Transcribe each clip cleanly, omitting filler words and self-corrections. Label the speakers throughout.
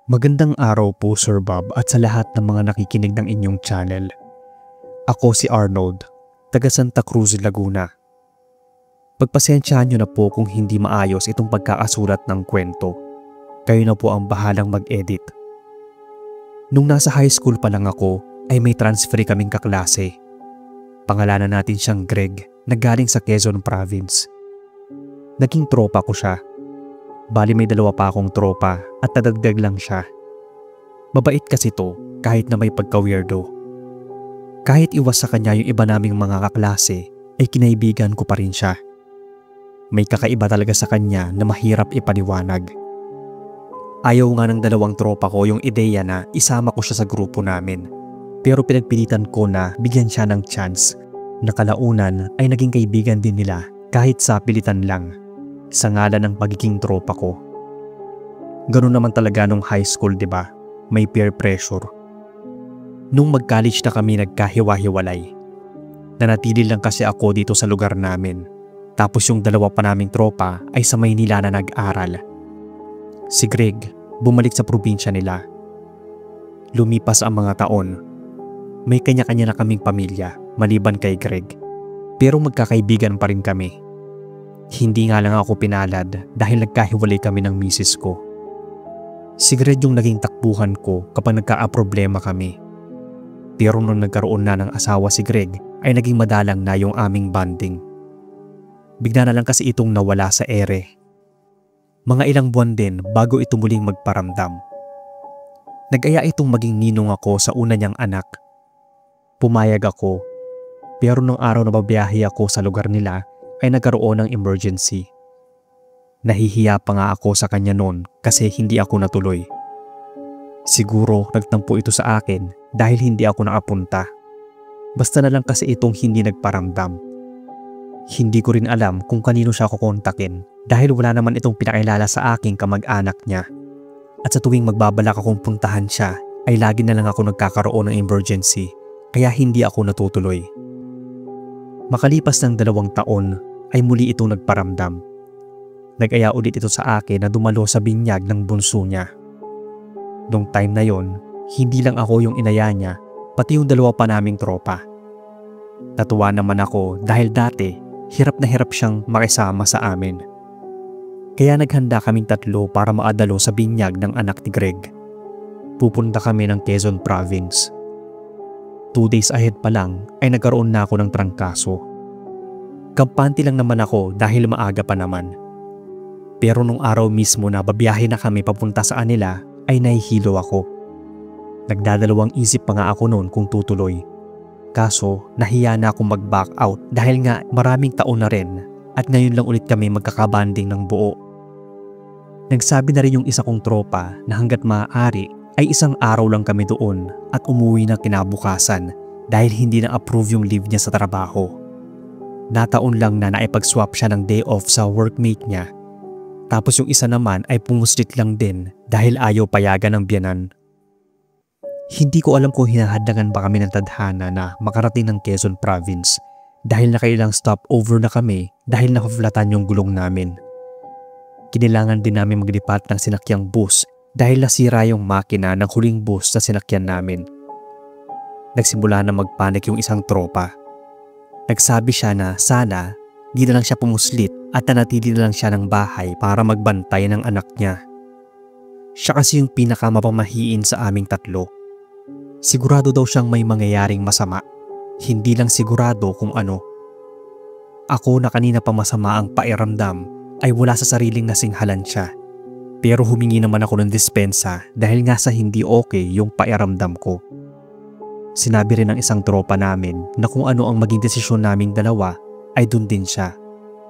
Speaker 1: Magandang araw po Sir Bob at sa lahat ng mga nakikinig ng inyong channel. Ako si Arnold, taga Santa Cruz, Laguna. Pagpasensyahan nyo na po kung hindi maayos itong pagkakasulat ng kwento. Kayo na po ang bahalang mag-edit. Nung nasa high school pa lang ako ay may transfer kaming kaklase. Pangalanan natin siyang Greg na galing sa Quezon Province. Naging tropa ko siya. Bali may dalawa pa akong tropa at nadagdag lang siya. Mabait kasi to kahit na may pagka-weirdo. Kahit iwas sa kanya yung iba naming mga kaklase ay kinaibigan ko pa rin siya. May kakaiba talaga sa kanya na mahirap ipaliwanag. Ayaw nga ng dalawang tropa ko yung ideya na isama ko siya sa grupo namin. Pero pinagpilitan ko na bigyan siya ng chance. Nakalaunan ay naging kaibigan din nila kahit sa pilitan lang. Sa ngalan ng pagiging tropa ko. Ganun naman talaga nung high school, diba? May peer pressure. Nung mag-college na kami nagkahiwa-hiwalay. Nanatili lang kasi ako dito sa lugar namin. Tapos yung dalawa pa naming tropa ay sa Maynila na nag-aral. Si Greg, bumalik sa probinsya nila. Lumipas ang mga taon. May kanya-kanya na kaming pamilya, maliban kay Greg. Pero magkakaibigan pa rin kami. Hindi nga lang ako pinalad dahil nagkahiwalay kami ng misis ko. Si Greg yung naging takbuhan ko kapag nagka-problema kami. Pero nung nagkaroon na ng asawa si Greg ay naging madalang na yung aming bonding. Bigla na lang kasi itong nawala sa ere. Mga ilang buwan din bago ito muling magparamdam. Nag-aya itong maging ninong ako sa una niyang anak. Pumayag ako, pero nung araw na babiyahe ako sa lugar nila ay nagkaroon ng emergency. Nahihiya pa nga ako sa kanya noon kasi hindi ako natuloy. Siguro nagtampo ito sa akin dahil hindi ako nakapunta. Basta na lang kasi itong hindi nagparamdam. Hindi ko rin alam kung kanino siya kukontakin dahil wala naman itong pinakilala sa aking kamag-anak niya. At sa tuwing magbabalak akong puntahan siya ay lagi na lang ako nagkakaroon ng emergency kaya hindi ako natutuloy. Makalipas ng 2 taon ay muli itong nagparamdam. Nag-aya ulit ito sa akin na dumalo sa binyag ng bunso niya. Nung time na yon, hindi lang ako yung inaya niya, pati yung 2 pa naming tropa. Natuwa naman ako dahil dati hirap na hirap siyang makisama sa amin. Kaya naghanda kaming 3 para maadalo sa binyag ng anak ni Greg. Pupunta kami ng Quezon Province. 2 days ahead pa lang ay nagkaroon na ako ng trangkaso. Kampante lang naman ako dahil maaga pa naman. Pero nung araw mismo na babiyahe na kami papunta sa kanila ay nahihilo ako. Nagdadalawang isip pa nga ako noon kung tutuloy. Kaso nahiya na akong mag-back out dahil nga maraming taon na rin at ngayon lang ulit kami magkakabanding ng buo. Nagsabi na rin yung isa kong tropa na hanggat maaari ay 1 araw lang kami doon at umuwi na kinabukasan dahil hindi na-approve yung leave niya sa trabaho. Nataon lang na naipag-swap siya ng day off sa workmate niya. Tapos yung isa naman ay pumuslit lang din dahil ayaw payagan ng biyanan. Hindi ko alam kung hinahadlangan ba kami ng tadhana na makarating ng Quezon Province dahil nakailang stopover na kami dahil nakaflatan yung gulong namin. Kinilangan din namin maglipat ng sinakyang bus dahil nasira yung makina ng huling bus sa sinakyan namin. Nagsimula na magpanik yung isang tropa. Nagsabi siya na sana di na lang siya pumuslit at nanatili na lang siya ng bahay para magbantay ng anak niya. Siya kasi yung pinakamapamahiin sa aming 3. Sigurado daw siyang may mangyayaring masama. Hindi lang sigurado kung ano. Ako na kanina pa masama ang pairamdam ay wala sa sariling nasinghalan siya. Pero humingi naman ako ng dispensa dahil nga sa hindi okay yung pairamdam ko. Sinabi rin ng isang tropa namin na kung ano ang maging desisyon naming 2 ay dun din siya.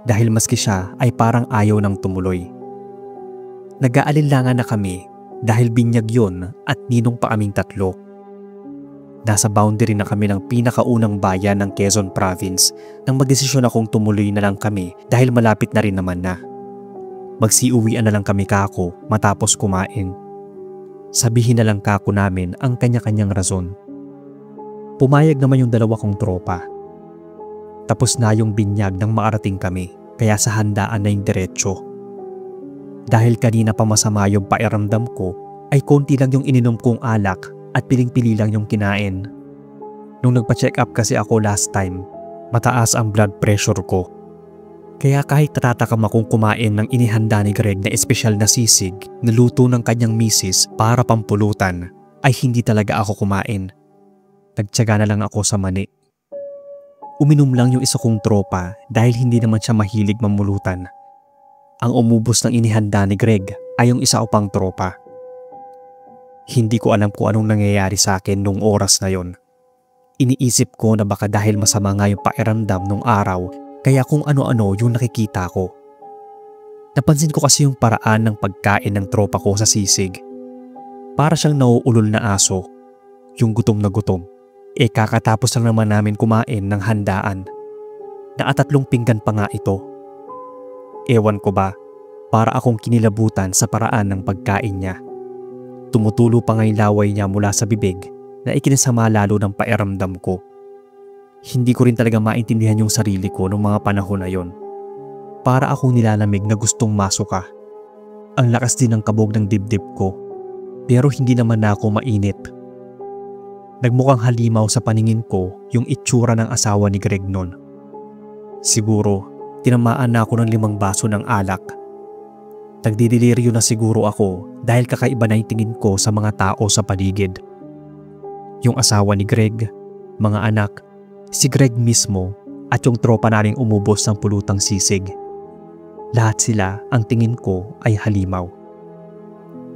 Speaker 1: Dahil maski siya ay parang ayaw nang tumuloy. Nag-aalinlangan na kami dahil binyag yun at ninong pa kaming 3. Nasa boundary na kami ng pinakaunang bayan ng Quezon Province nang magdesisyon akong tumuloy na lang kami dahil malapit na rin naman na. Magsiuwian na lang kami kako matapos kumain. Sabihin na lang kako namin ang kanya-kanyang rason. Pumayag naman yung 2 kong tropa. Tapos na yung binyag nang maarating kami kaya sa handaan na yung diretsyo. Dahil kanina pa masama yung pairamdam ko ay konti lang yung ininom kong alak at piling-pili lang yung kinain. Nung nagpa-check up kasi ako last time, mataas ang blood pressure ko. Kaya kahit natatakam akong kumain ng inihanda ni Greg na espesyal na sisig na luto ng kanyang misis para pampulutan, ay hindi talaga ako kumain. Nagtiyaga na lang ako sa mani. Uminom lang yung isa kong tropa dahil hindi naman siya mahilig mamulutan. Ang umubos ng inihanda ni Greg ay yung isa ko pang tropa. Hindi ko alam kung anong nangyayari sa akin nung oras na yon. Iniisip ko na baka dahil masama nga yung pakiramdam nung araw, kaya kung ano-ano yung nakikita ko. Napansin ko kasi yung paraan ng pagkain ng tropa ko sa sisig. Para siyang nauulol na aso, yung gutom na gutom. Kakatapos lang naman namin kumain ng handaan. Nakatatlong pinggan pa nga ito. Ewan ko ba, para akong kinilabutan sa paraan ng pagkain niya. Tumutulo pa nga yung laway niya mula sa bibig na ikinasama lalo ng pakiramdam ko. Hindi ko rin talaga maintindihan yung sarili ko noong mga panahon na yon. Para akong nilalamig na gustong masuka. Ang lakas din ng kabog ng dibdib ko, pero hindi naman na ako mainit. Nagmukhang halimaw sa paningin ko yung itsura ng asawa ni Greg noon. Siguro, tinamaan na ako ng 5 baso ng alak. Nagdidiliryo na siguro ako dahil kakaiba na yung tingin ko sa mga tao sa paligid. Yung asawa ni Greg, mga anak, si Greg mismo at yung tropa na ring umubos ng pulutang sisig. Lahat sila ang tingin ko ay halimaw.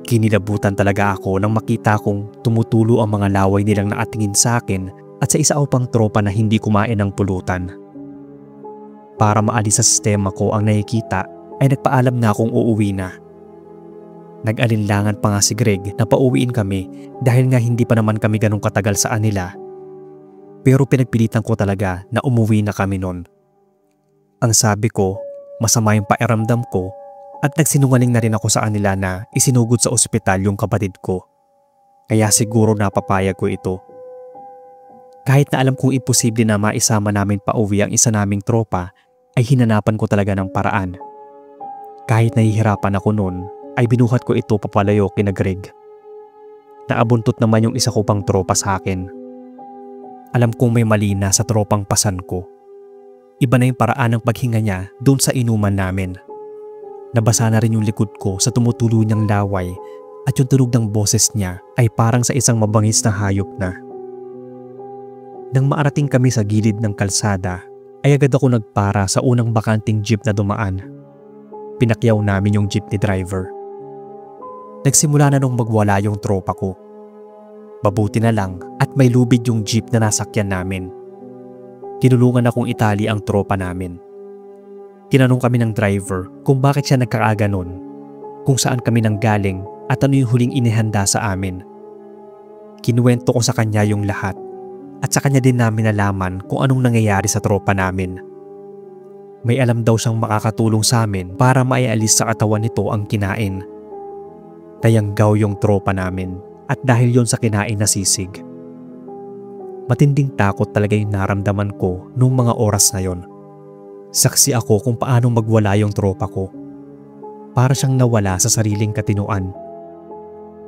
Speaker 1: Kinilabutan talaga ako nang makita kong tumutulo ang mga laway nilang nakatingin sa akin at sa isa o pang tropa na hindi kumain ng pulutan. Para maalis sa sistema ko ang nakikita ay nagpaalam na akong uuwi na. Nag-alinlangan pa nga si Greg na pauwiin kami dahil nga hindi pa naman kami ganong katagal sa kanila. Pero pinagpilitan ko talaga na umuwi na kami nun. Ang sabi ko, masama yung pakiramdam ko at nagsinungaling na rin ako sa kanila na isinugod sa ospital yung kapatid ko. Kaya siguro napapayag ko ito. Kahit na alam kong imposible na maisama namin pauwi ang isa naming tropa, ay hinanapan ko talaga ng paraan. Kahit nahihirapan ako noon, ay binuhat ko ito papalayo kina Greg. Naabuntot naman yung isa ko pang tropa sa akin. Alam kong may mali na sa tropang pasan ko. Iba na yung paraan ng paghinga niya doon sa inuman namin. Nabasa na rin yung likod ko sa tumutulo niyang laway at yung tunog ng boses niya ay parang sa isang mabangis na hayop na. Nang maarating kami sa gilid ng kalsada, ay agad ako nagpara sa unang bakanting jeep na dumaan. Pinakyaw namin yung jeepney driver. Nagsimula na nung magwala yung tropa ko. Mabuti na lang at may lubid yung jeep na nasakyan namin. Tinulungan akong itali ang tropa namin. Tinanong kami ng driver kung bakit siya nagkakaganon, kung saan kami nanggaling at ano yung huling inihanda sa amin. Kinuwento ko sa kanya yung lahat at sa kanya din namin nalaman kung anong nangyayari sa tropa namin. May alam daw siyang makakatulong sa amin para maialis sa katawan nito ang kinain. Nayanggaw yung tropa namin at dahil yon sa kinain na sisig. Matinding takot talaga yung naramdaman ko noong mga oras na yon. Saksi ako kung paano magwala yung tropa ko. Para siyang nawala sa sariling katinuan.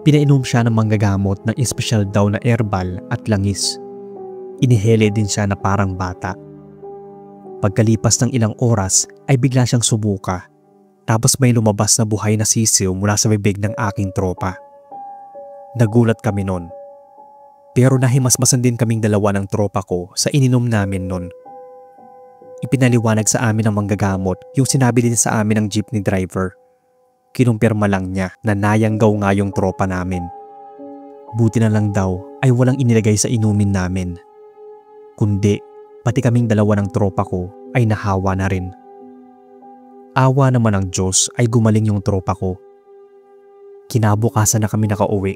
Speaker 1: Pinainom siya ng manggagamot ng espesyal daw na herbal at langis. Inihele din siya na parang bata. Pagkalipas ng ilang oras ay bigla siyang sumuka. Tapos may lumabas na buhay na sisiw mula sa bibig ng aking tropa. Nagulat kami nun. Pero nahimasmasan din kaming dalawa ng tropa ko sa ininom namin nun. Ipinaliwanag sa amin ng manggagamot yung sinabi din sa amin ng jeepney driver. Kinumpirma lang niya na nayanggaw nga yung tropa namin. Buti na lang daw ay walang inilagay sa inumin namin. Kundi pati kaming dalawa ng tropa ko ay nahawa na rin. Awa naman ng Diyos ay gumaling yung tropa ko. Kinabukasan na kami nakauwi.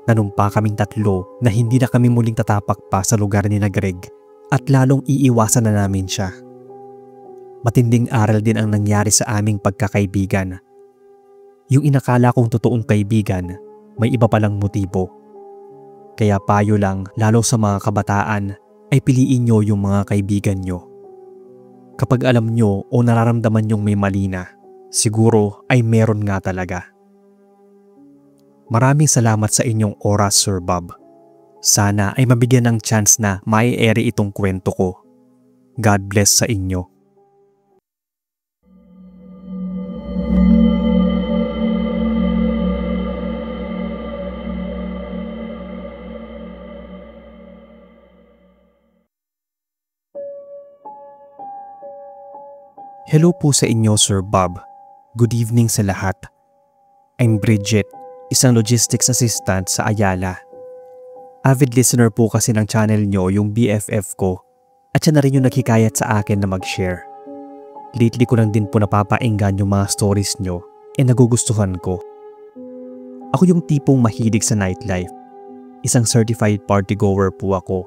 Speaker 1: Nanumpa kaming tatlo na hindi na kami muling tatapak pa sa lugar ni na Greg at lalong iiwasan na namin siya. Matinding aral din ang nangyari sa aming pagkakaibigan. Yung inakala kong totoong kaibigan, may iba palang motibo. Kaya payo lang lalo sa mga kabataan ay piliin nyo yung mga kaibigan nyo. Kapag alam nyo o nararamdaman nyong may mali na, siguro ay meron nga talaga. Maraming salamat sa inyong oras, Sir Bob. Sana ay mabigyan ng chance na mai-ere itong kwento ko. God bless sa inyo. Hello po sa inyo, Sir Bob. Good evening sa lahat. I'm Bridget, isang logistics assistant sa Ayala. Avid listener po kasi ng channel nyo yung BFF ko at siya na rin yung naghikayat sa akin na mag-share. Lately ko lang din po napapainggan yung mga stories nyo nagugustuhan ko. Ako yung tipong mahilig sa nightlife. Isang certified partygoer po ako.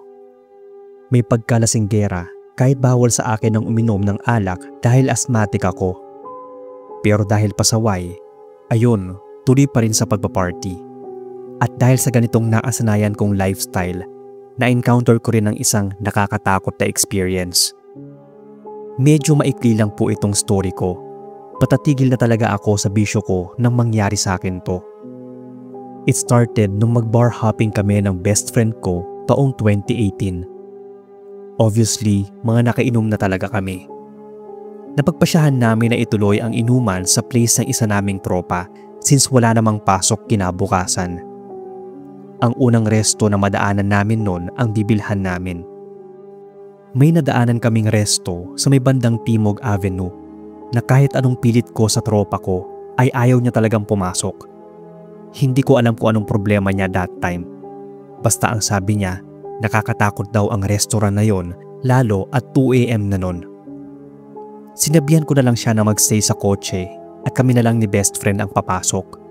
Speaker 1: May pagkalasinggera kahit bawal sa akin ang uminom ng alak dahil asthmatic ako. Pero dahil pasaway, ayun, tuloy pa rin sa pagpaparty. At dahil sa ganitong nakasanayan kong lifestyle, na-encounter ko rin ng isang nakakatakot na experience. Medyo maikli lang po itong story ko. Patatigil na talaga ako sa bisyo ko nang mangyari sa akin to. It started nung mag-bar hopping kami ng best friend ko taong 2018. Obviously, mga nakainom na talaga kami. Napagpasyahan namin na ituloy ang inuman sa place ng isa naming tropa since wala namang pasok kinabukasan. Ang unang resto na madaanan namin noon ang bibilhan namin. May nadaanan kaming resto sa may bandang Timog Avenue na kahit anong pilit ko sa tropa ko ay ayaw niya talagang pumasok. Hindi ko alam kung anong problema niya that time. Basta ang sabi niya, nakakatakot daw ang restaurant na yon, lalo at 2 AM na nun. Sinabihan ko na lang siya na magstay sa kotse at kami na lang ni best friend ang papasok.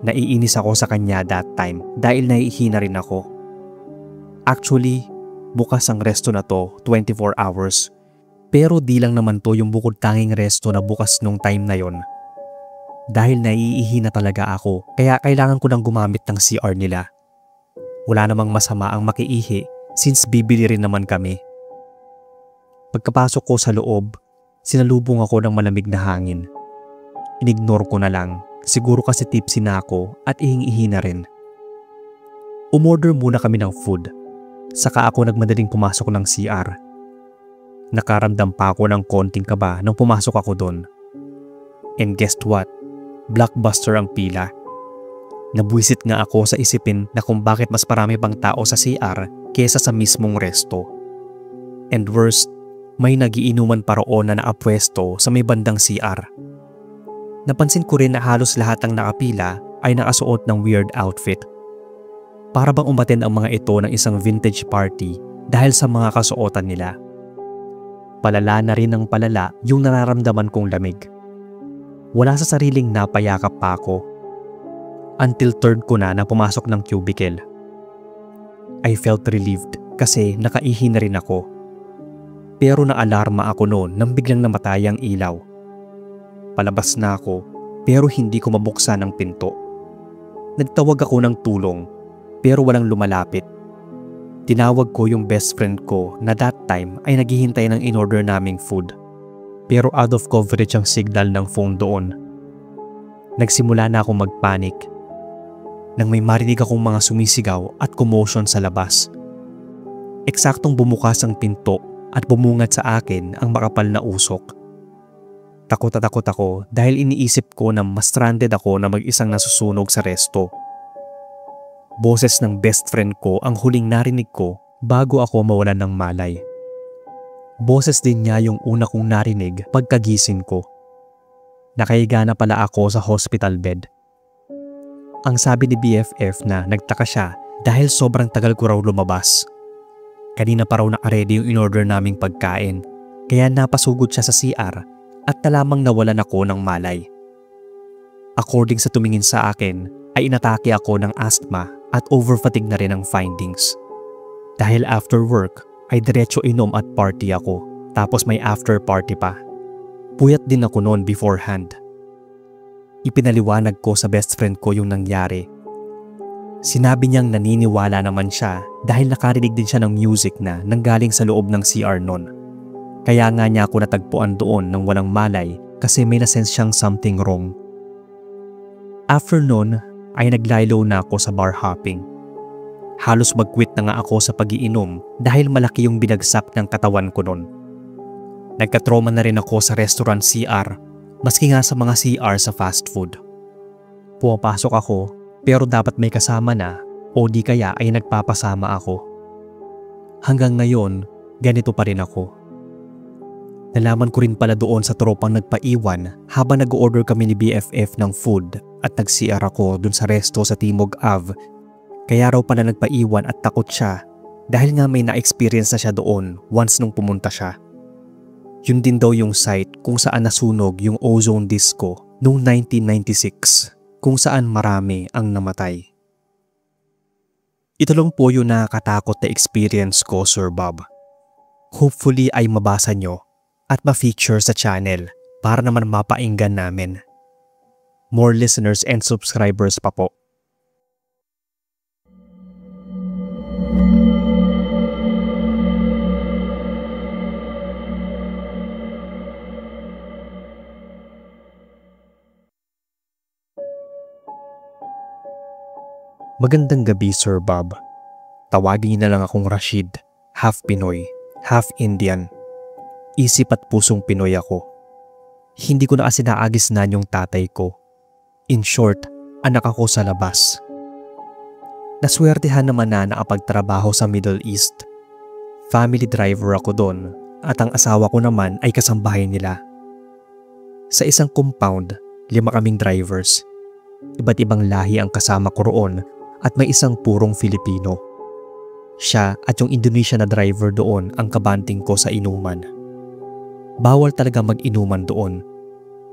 Speaker 1: Naiinis ako sa kanya that time dahil naihina rin ako. Actually, bukas ang resto na to 24 hours. Pero di lang naman to yung bukod tanging resto na bukas nung time na yon. Dahil naiihina talaga ako kaya kailangan ko nang gumamit ng CR nila. Wala namang masama ang makiihi since bibili rin naman kami. Pagkapasok ko sa loob, sinalubong ako ng malamig na hangin. Inignore ko na lang, siguro kasi tipsy na ako at ihing-ihi na rin. Umorder muna kami ng food, saka ako nagmadaling pumasok ng CR. Nakaramdam pa ako ng konting kaba nang pumasok ako doon. And guess what? Blockbuster ang pila. Nabwisit nga ako sa isipin na kung bakit mas marami pang tao sa CR kesa sa mismong resto. And worst, may nagiinuman pa roon na naapwesto sa may bandang CR. Napansin ko rin na halos lahat ng nakapila ay nakasuot ng weird outfit. Para bang umattend ang mga ito ng isang vintage party dahil sa mga kasuotan nila. Palala na rin ng palala yung nararamdaman kong lamig. Wala sa sariling napayakap pa ako. Until turn ko na pumasok ng cubicle. I felt relieved kasi nakaihi na rin ako. Pero naalarma ako noon nang biglang namatay ang ilaw. Palabas na ako pero hindi ko mabuksan ang pinto. Nagtawag ako ng tulong pero walang lumalapit. Tinawag ko yung best friend ko na that time ay naghihintay ng in-order naming food. Pero out of coverage ang signal ng phone doon. Nagsimula na akong magpanik nang may marinig akong mga sumisigaw at commotion sa labas. Eksaktong bumukas ang pinto at bumungad sa akin ang makapal na usok. Takot na takot ako dahil iniisip ko na mas stranded ako na mag-isang nasusunog sa resto. Boses ng best friend ko ang huling narinig ko bago ako mawalan ng malay. Boses din niya yung una kong narinig pagkagising ko. Nakahiga na pala ako sa hospital bed. Ang sabi ni BFF na nagtaka siya dahil sobrang tagal ko raw lumabas. Kanina pa raw nakaredy yung in-order naming pagkain kaya napasugod siya sa CR at talamang nawalan ako ng malay. According sa tumingin sa akin ay inatake ako ng asthma at overfatigue na rin ang findings. Dahil after work ay diretso inom at party ako tapos may after party pa. Puyat din ako noon beforehand. Ipinaliwanag ko sa best friend ko yung nangyari. Sinabi niyang naniniwala naman siya dahil nakarinig din siya ng music na nanggaling sa loob ng CR noon. Kaya nga niya ako natagpuan doon ng walang malay kasi may nasense siyang something wrong. After noon ay naglaylo na ako sa bar hopping. Halos mag-quit na nga ako sa pag-iinom dahil malaki yung binagsak ng katawan ko nun. Nagka-trauma na rin ako sa restaurant CR, maski nga sa mga CR sa fast food. Pumapasok ako pero dapat may kasama na o di kaya ay nagpapasama ako. Hanggang ngayon, ganito pa rin ako. Nalaman ko rin pala doon sa tropang nagpaiwan habang nag-order kami ni BFF ng food at nag-CR ako dun sa resto sa Timog Ave. Kaya raw pala nagpaiwan at takot siya dahil nga may na-experience na siya doon once nung pumunta siya. Yun din daw yung site kung saan nasunog yung ozone disco noong 1996 kung saan marami ang namatay. Ito lang po yung nakakatakot na experience ko, Sir Bob. Hopefully ay mabasa nyo at ma-feature sa channel para naman mapainggan namin. More listeners and subscribers pa po. Magandang gabi, Sir Bob. Tawagin niyo na lang akong Rashid, half Pinoy, half Indian. Isip at pusong Pinoy ako. Hindi ko na kasi naagisnan yung tatay ko. In short, anak ako sa labas. Naswertehan naman na nakapagtrabaho sa Middle East. Family driver ako doon at ang asawa ko naman ay kasambahay nila. Sa isang compound, 5 kaming drivers. Iba't ibang lahi ang kasama ko roon at may isang purong Filipino. Siya at yung Indonesian na driver doon ang kabanting ko sa inuman. Bawal talaga mag-inuman doon.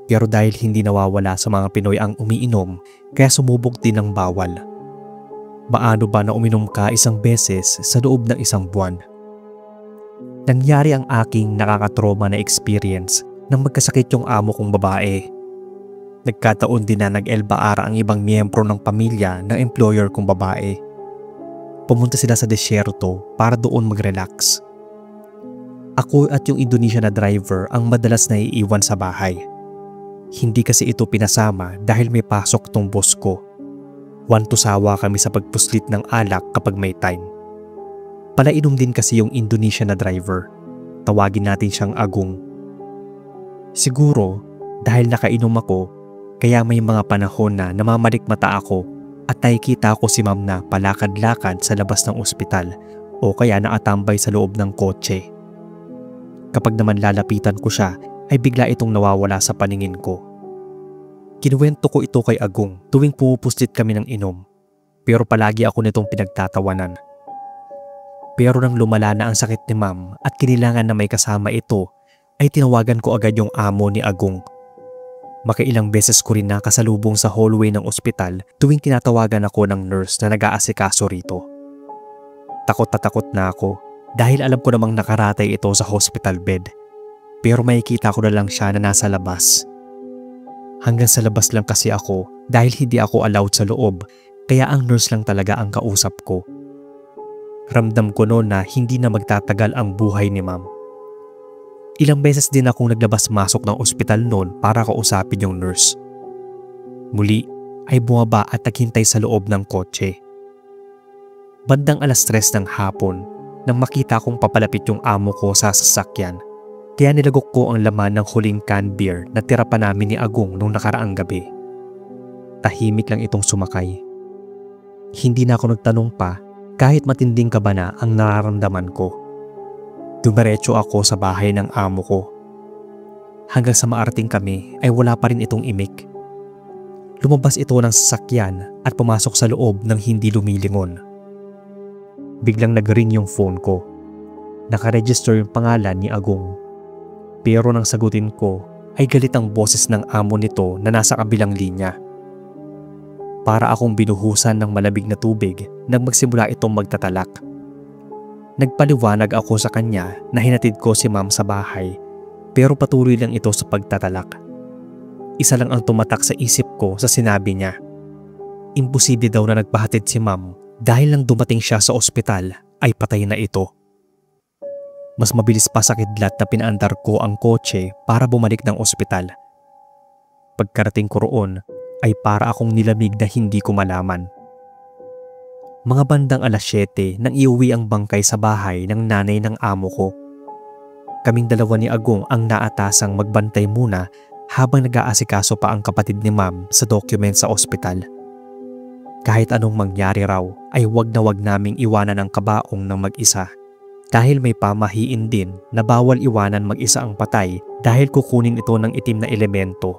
Speaker 1: Pero dahil hindi nawawala sa mga Pinoy ang umiinom, kaya sumubok din ng bawal. Paano ba na uminom ka isang beses sa loob ng isang buwan? Nangyari ang aking nakakatroma na experience nang magkasakit yung amo kong babae. Nagkataon din na nag-elbaara ang ibang miyembro ng pamilya ng employer kong babae. Pumunta sila sa desyerto para doon mag-relax. Ako at yung Indonesian na driver ang madalas na iiwan sa bahay. Hindi kasi ito pinasama dahil may pasok tong boss ko. Wantusawa kami sa pagpuslit ng alak kapag may time. Palainom din kasi yung Indonesian na driver. Tawagin natin siyang Agong. Siguro dahil nakainom ako, kaya may mga panahon na namamalikmata ako at nakikita ko si ma'am na palakad-lakad sa labas ng ospital o kaya nakatambay sa loob ng kotse. Kapag naman lalapitan ko siya ay bigla itong nawawala sa paningin ko. Kinuwento ko ito kay Agong tuwing pumupuslit kami ng inom, pero palagi ako nitong pinagtatawanan. Pero nang lumala na ang sakit ni ma'am at kinilangan na may kasama ito, ay tinawagan ko agad yung amo ni Agong. Makailang beses ko rin nakasalubong sa hallway ng ospital tuwing tinatawagan ako ng nurse na nag-aasikaso rito. Takot na takot na ako dahil alam ko namang nakaratay ito sa hospital bed. Pero makikita ko na lang siya na nasa labas. Hanggang sa labas lang kasi ako dahil hindi ako allowed sa loob, kaya ang nurse lang talaga ang kausap ko. Ramdam ko noon na hindi na magtatagal ang buhay ni ma'am. Ilang beses din akong naglabas-masok ng ospital noon para kausapin yung nurse. Muli ay bumaba at naghintay sa loob ng kotse. Bandang 3:00 ng hapon nang makita kong papalapit yung amo ko sa sasakyan, kaya nilagok ko ang laman ng huling canned beer na tira pa namin ni Agong nung nakaraang gabi. Tahimik lang itong sumakay. Hindi na ako nagtanong pa kahit matinding kaba na ang nararamdaman ko. Dumiretso ako sa bahay ng amo ko. Hanggang sa maarating kami ay wala pa rin itong imik. Lumabas ito ng sasakyan at pumasok sa loob ng hindi lumilingon. Biglang nag-ring yung phone ko. Nakaregister yung pangalan ni Agong. Pero nang sagutin ko ay galit ang boses ng amo nito na nasa kabilang linya. Para akong binuhusan ng malamig na tubig nang magsimula itong magtatalak. Nagpaliwanag ako sa kanya na hinatid ko si ma'am sa bahay pero patuloy lang ito sa pagtatalak. Isa lang ang tumatak sa isip ko sa sinabi niya. Imposible daw na nagpahatid si ma'am dahil lang dumating siya sa ospital ay patay na ito. Mas mabilis pa sa kidlat na pinaandar ko ang kotse para bumalik ng ospital. Pagkarating ko roon ay para akong nilamig na hindi ko malaman. Mga bandang 7:00 nang iuwi ang bangkay sa bahay ng nanay ng amo ko. Kaming dalawa ni Agong ang naatasang magbantay muna habang nag-aasikaso pa ang kapatid ni Ma'am sa document sa ospital. Kahit anong mangyari raw ay wag na wag naming iwanan ang kabaong ng mag-isa. Dahil may pamahiin din na bawal iwanan mag-isa ang patay dahil kukunin ito ng itim na elemento.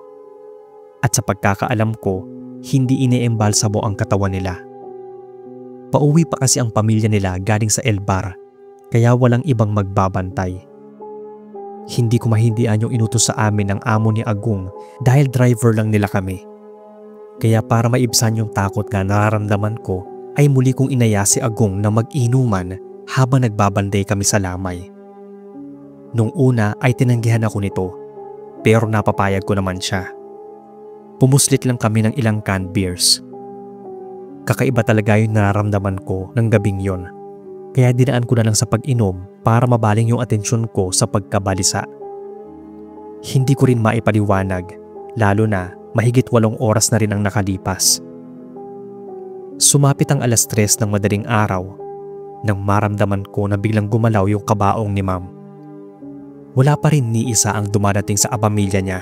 Speaker 1: At sa pagkakaalam ko, hindi ine-embalsamo ang katawan nila. Pauwi pa kasi ang pamilya nila galing sa Elbar, kaya walang ibang magbabantay. Hindi ko mahindian yung inutos sa amin ng amo ni Agong dahil driver lang nila kami. Kaya para maibsan yung takot na nararamdaman ko, ay muli kong inaya si Agong na mag-inuman habang nagbabanday kami sa lamay. Nung una ay tinanggihan ako nito, pero napapayag ko naman siya. Pumuslit lang kami ng ilang canned beers. Kakaiba talaga yung nararamdaman ko ng gabing yon. Kaya dinaan ko na lang sa pag-inom para mabaling yung atensyon ko sa pagkabalisa. Hindi ko rin maipaliwanag, lalo na mahigit 8 oras na rin ang nakalipas. Sumapit ang 3:00 ng madaling araw nang maramdaman ko na biglang gumalaw yung kabaong ni Ma'am. Wala pa rin ni isa ang dumadating sa pamilya niya.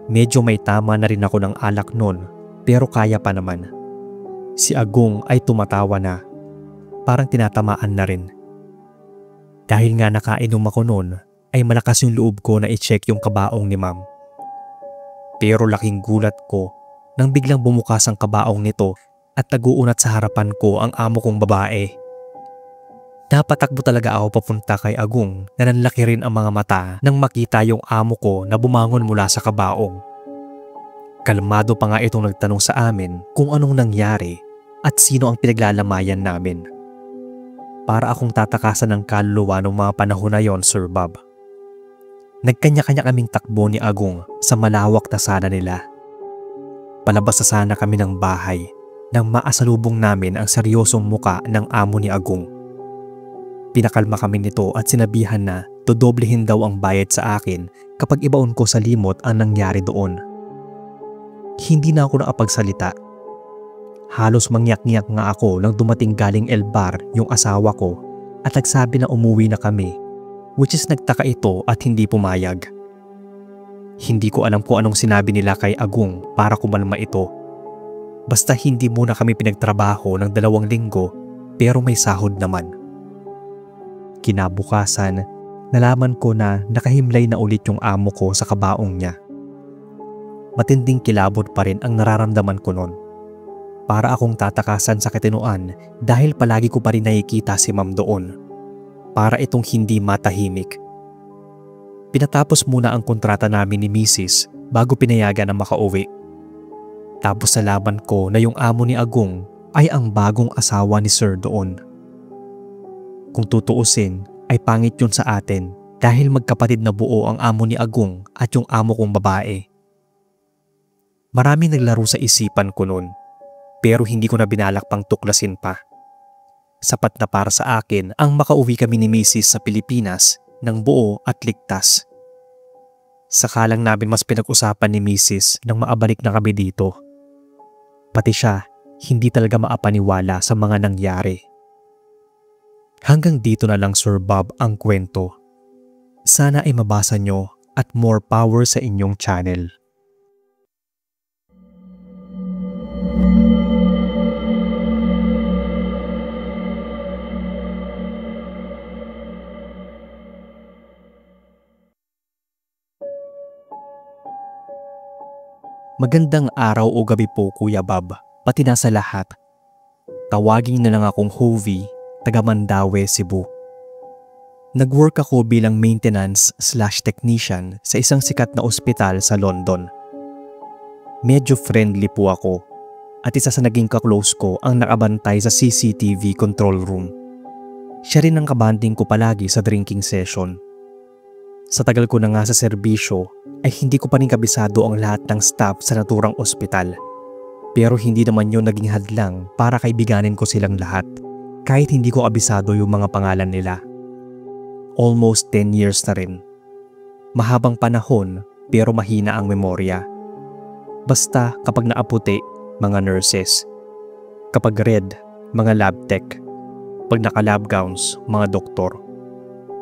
Speaker 1: Medyo may tama na rin ako ng alak noon, pero kaya pa naman. Si Agong ay tumatawa na, parang tinatamaan na rin. Dahil nga nakainom ako noon, ay malakas yung loob ko na i-check yung kabaong ni Ma'am. Pero laking gulat ko nang biglang bumukas ang kabaong nito at naguunat sa harapan ko ang amo kong babae. Napatakbo talaga ako papunta kay Agong na nanlaki rin ang mga mata nang makita yung amo ko na bumangon mula sa kabaong. Kalmado pa nga itong nagtanong sa amin kung anong nangyari at sino ang pinaglalamayan namin. Para akong tatakasan ng kaluluwa ng mga panahon na yon, Sir Bob. Nagkanya-kanya kaming takbo ni Agong sa malawak na sala nila. Palabas na sana kami ng bahay nang maasalubong namin ang seryosong muka ng amo ni Agong. Pinakalma kami nito at sinabihan na dodoblehin daw ang bayad sa akin kapag ibaon ko sa limot ang nangyari doon. Hindi na ako nakapagsalita. Halos mangyak-ngyak nga ako nang dumating galing Elbar yung asawa ko at nagsabi na umuwi na kami, which is nagtaka ito at hindi pumayag. Hindi ko alam kung anong sinabi nila kay Agong para kumalma ito. Basta hindi muna kami pinagtrabaho ng 2 linggo pero may sahod naman. Kinabukasan, nalaman ko na nakahimlay na ulit yung amo ko sa kabaong niya. Matinding kilabot pa rin ang nararamdaman ko noon. Para akong tatakasan sa katinuan dahil palagi ko pa rin nakikita si Ma'am doon. Para itong hindi matahimik. Pinatapos muna ang kontrata namin ni Mrs. bago pinayagan na makauwi. Tapos nalaman ko na yung amo ni Agong ay ang bagong asawa ni Sir doon. Kung tutuusin ay pangit yun sa atin dahil magkapatid na buo ang amo ni Agong at yung amo kong babae. Maraming naglaro sa isipan ko noon pero hindi ko na binalak pang tuklasin pa. Sapat na para sa akin ang makauwi kami ni Mrs. sa Pilipinas ng buo at ligtas. Saka lang namin mas pinag-usapan ni Mrs. nang maabalik na kami dito. Pati siya hindi talaga maapaniwala sa mga nangyari. Hanggang dito na lang, Sir Bob, ang kwento. Sana ay mabasa nyo at more power sa inyong channel. Magandang araw o gabi po, Kuya Bob, pati na sa lahat. Tawagin na lang akong Hovie, taga Mandaue, Cebu. Nag-work ako bilang maintenance/technician sa isang sikat na ospital sa London. Medyo friendly po ako at isa sa naging kaklose ko ang nakabantay sa CCTV control room. Siya rin ang kabanding ko palagi sa drinking session. Sa tagal ko na nga sa serbisyo ay hindi ko pa rin kabisado ang lahat ng staff sa naturang ospital. Pero hindi naman yun naging hadlang para kaibiganin ko silang lahat. Kahit hindi ko abisado yung mga pangalan nila. Almost 10 years na rin. Mahabang panahon pero mahina ang memorya. Basta kapag naaputi, mga nurses. Kapag red, mga lab tech. Pag naka-lab gowns, mga doktor.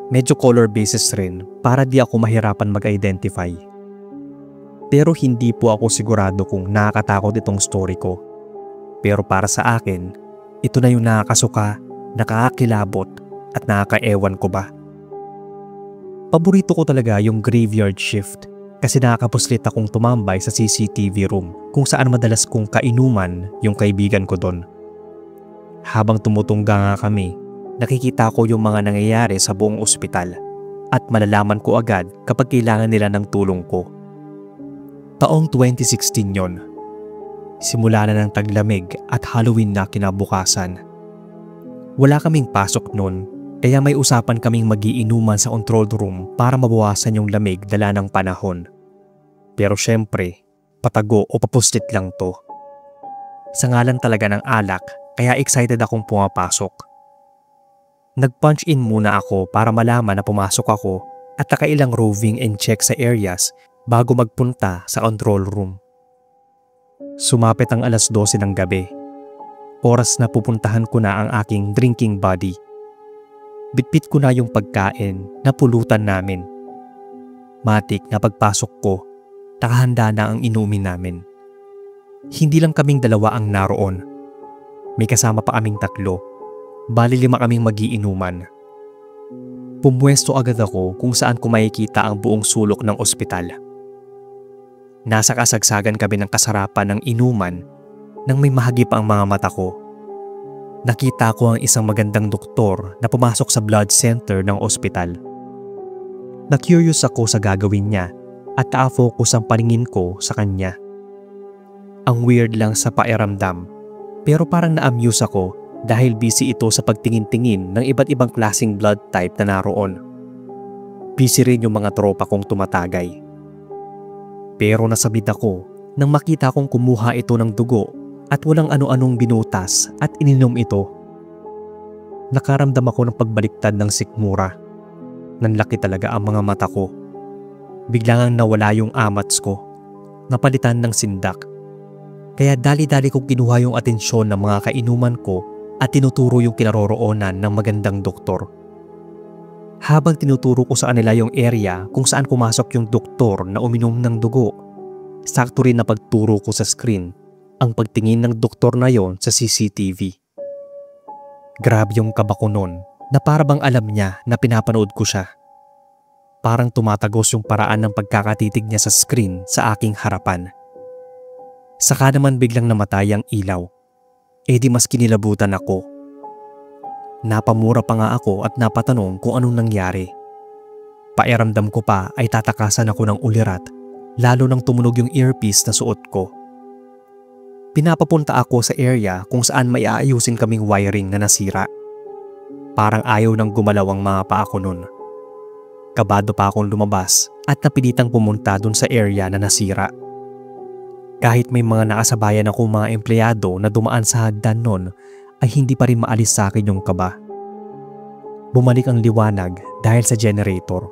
Speaker 1: Medyo color basis rin para di ako mahirapan mag-identify. Pero hindi po ako sigurado kung nakakatakot itong story ko. Pero para sa akin, ito na yung nakakasuka, nakakakilabot at nakakaewan ko ba. Paborito ko talaga yung graveyard shift kasi nakakapuslit akong tumambay sa CCTV room kung saan madalas kong kainuman yung kaibigan ko doon. Habang tumutungga nga kami, nakikita ko yung mga nangyayari sa buong ospital at malalaman ko agad kapag kailangan nila ng tulong ko. Taong 2016 yon. Simula na ng taglamig at Halloween na kinabukasan. Wala kaming pasok noon kaya may usapan kaming magiinuman sa control room para mabawasan yung lamig dala ng panahon. Pero syempre, patago o papuslit lang to. Sa ngalan talaga ng alak, kaya excited akong pumapasok. Nag-punch in muna ako para malaman na pumasok ako at nakailang roving and check sa areas bago magpunta sa control room. Sumapit ang alas 12 ng gabi. Oras na pupuntahan ko na ang aking drinking buddy. Bitbit ko na yung pagkain na pulutan namin. Matik na pagpasok ko, nakahanda na ang inumin namin. Hindi lang kaming dalawa ang naroon. May kasama pa kaming 3. Bali 5 kaming magiinuman. Pumwesto agad ako kung saan ko makikita ang buong sulok ng ospital. Nasa kasagsagan kami ng kasarapan ng inuman nang may mahagip ang mga mata ko. Nakita ko ang isang magandang doktor na pumasok sa blood center ng ospital. Na-curious ako sa gagawin niya at naka-focus ang paningin ko sa kanya. Ang weird lang sa pakiramdam. Pero parang na-amuse ako dahil busy ito sa pagtingin-tingin ng iba't ibang klaseng blood type na naroon. Busy rin yung mga tropa kong tumatagay. Pero nasabit ako nang makita kong kumuha ito ng dugo at walang ano-anong binutas at ininom ito. Nakaramdam ako ng pagbaliktad ng sikmura. Nanlaki talaga ang mga mata ko. Biglang nawala yung amats ko. Napalitan ng sindak. Kaya dali-dali kong kinuha yung atensyon ng mga kainuman ko at tinuturo yung kinaroroonan ng magandang doktor. Habang tinuturo ko sa kanila yung area kung saan pumasok yung doktor na uminom ng dugo, sakto rin na pagturo ko sa screen ang pagtingin ng doktor na yon sa CCTV. Grabe yung kaba ko nun na parang alam niya na pinapanood ko siya. Parang tumatagos yung paraan ng pagkakatitig niya sa screen sa aking harapan. Saka naman biglang namatay ang ilaw. Eh di mas kinilabutan ako. Napamura pa nga ako at napatanong kung anong nangyari. Pakiramdam ko pa ay tatakasan ako ng ulirat lalo nang tumunog yung earpiece na suot ko. Pinapapunta ako sa area kung saan may aayusin kaming wiring na nasira. Parang ayaw nang gumalaw ang mga paa ko nun. Kabado pa akong lumabas at napilitang pumunta dun sa area na nasira. Kahit may mga nakasabayan akong mga empleyado na dumaan sa hagdan nun, ay hindi pa rin maalis sa akin yung kaba. Bumalik ang liwanag dahil sa generator.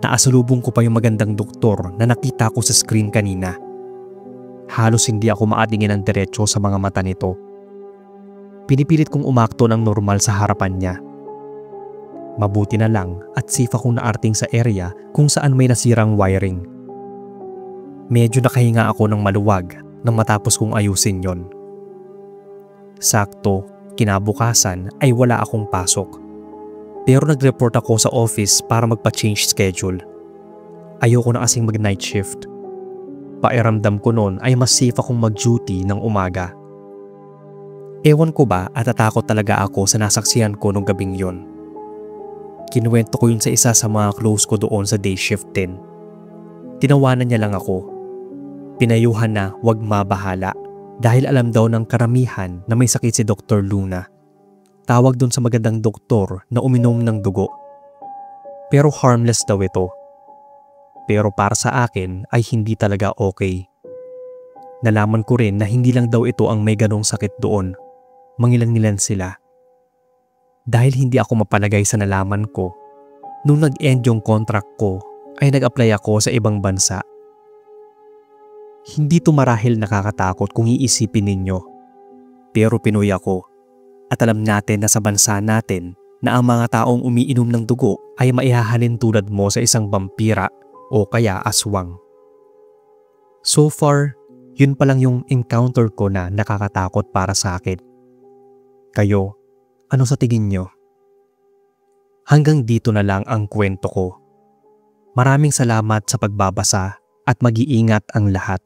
Speaker 1: Naasalubong ko pa yung magandang doktor na nakita ko sa screen kanina. Halos hindi ako makatingin ng diretso sa mga mata nito. Pinipilit kong umakto ng normal sa harapan niya. Mabuti na lang at safe akong naarting sa area kung saan may nasirang wiring. Medyo nakahinga ako ng maluwag nang matapos kong ayusin yon. Sakto, kinabukasan ay wala akong pasok. Pero nag-report ako sa office para magpa-change schedule. Ayoko na kasing mag-night shift. Pakiramdam ko noon ay mas safe akong mag-duty ng umaga. Ewan ko ba at natakot talaga ako sa nasaksihan ko nung gabing yon. Kinuwento ko yun sa isa sa mga close ko doon sa day shift din. Tinawanan niya lang ako. Pinayuhan na wag mabahala dahil alam daw ng karamihan na may sakit si Dr. Luna. Tawag doon sa magandang doktor na uminom ng dugo. Pero harmless daw ito. Pero para sa akin ay hindi talaga okay. Nalaman ko rin na hindi lang daw ito ang may ganong sakit doon. Mangilan-ngilan sila. Dahil hindi ako mapalagay sa nalaman ko, nung nag-end yung contract ko ay nag-apply ako sa ibang bansa. Hindi to marahil nakakatakot kung iisipin ninyo. Pero Pinoy ako at alam natin na sa bansa natin na ang mga taong umiinom ng dugo ay maihahalin tulad mo sa isang vampira o kaya aswang. So far, yun pa lang yung encounter ko na nakakatakot para sa akin. Kayo, ano sa tingin nyo? Hanggang dito na lang ang kwento ko. Maraming salamat sa pagbabasa at mag-iingat ang lahat.